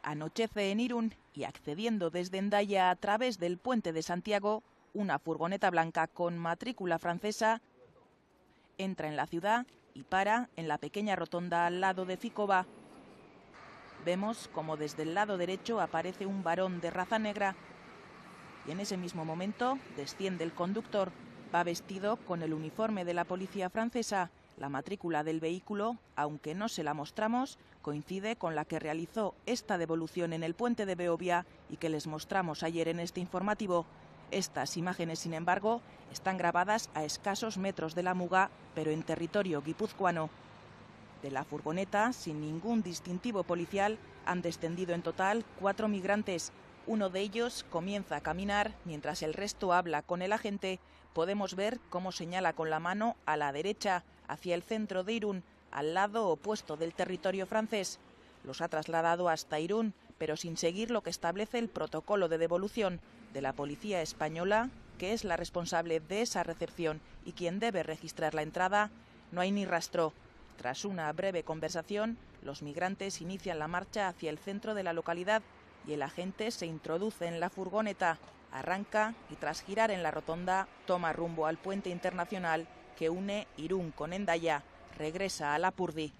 Anochece en Irún y accediendo desde Hendaya a través del puente de Santiago, una furgoneta blanca con matrícula francesa entra en la ciudad y para en la pequeña rotonda al lado de Ficoba. Vemos como desde el lado derecho aparece un varón de raza negra y en ese mismo momento desciende el conductor. Va vestido con el uniforme de la policía francesa. La matrícula del vehículo, aunque no se la mostramos, coincide con la que realizó esta devolución en el puente de Beovia y que les mostramos ayer en este informativo. Estas imágenes, sin embargo, están grabadas a escasos metros de la Muga, pero en territorio guipuzcoano. De la furgoneta, sin ningún distintivo policial, han descendido en total 4 migrantes. Uno de ellos comienza a caminar, mientras el resto habla con el agente. Podemos ver cómo señala con la mano a la derecha, hacia el centro de Irún, al lado opuesto del territorio francés. Los ha trasladado hasta Irún, pero sin seguir lo que establece el protocolo de devolución de la policía española, que es la responsable de esa recepción y quien debe registrar la entrada. No hay ni rastro. Tras una breve conversación, los migrantes inician la marcha hacia el centro de la localidad y el agente se introduce en la furgoneta, arranca y tras girar en la rotonda toma rumbo al puente internacional que une Irún con Hendaya. Regresa a Lapurdi.